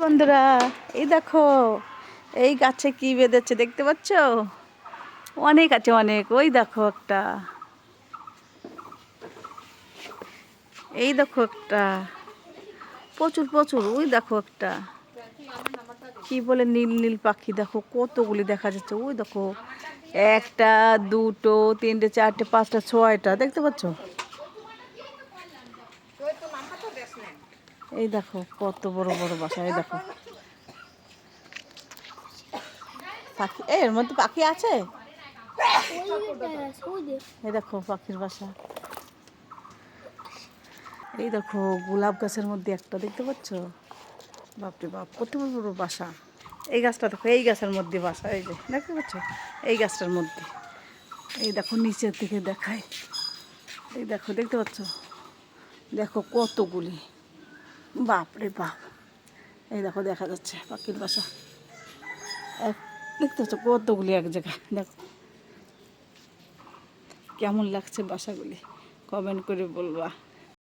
বন্ধুরা, এই দেখো এই গাছে কি বেঁধেছে দেখতে পাচ্ছ? অনেক আছে, অনেক। ওই দেখো একটা, এই দেখো একটা, প্রচুর প্রচুর। ওই দেখো একটা, কি বলে নীল নীল পাখি, দেখো কতগুলি দেখা যাচ্ছে। ওই দেখো একটা, দুটো, তিনটে, চারটে, পাঁচটা, ছয়টা দেখতে পাচ্ছ? এই দেখো কত বড় বড় বাসা। এই দেখো পাখি, এর মধ্যে পাখি আছে। এই দেখো পাখির বাসা। এই দেখো গোলাপ গাছের মধ্যে একটা দেখতে পাচ্ছ? বাপরে বাপ, কত বড় বড় বাসা। এই গাছটা দেখো, এই গাছের মধ্যে বাসা। এই যে দেখতে পাচ্ছ, এই গাছটার মধ্যে। এই দেখো নিচের দিকে দেখায়, এই দেখো দেখতে পাচ্ছ? দেখো কতগুলি, বাপরে বাপ। এই দেখো দেখা যাচ্ছে পাখির বাসা। এক দেখতে পাচ্ছ কতগুলি এক জায়গায়। দেখো কেমন লাগছে বাসাগুলি, কমেন্ট করে বলবা।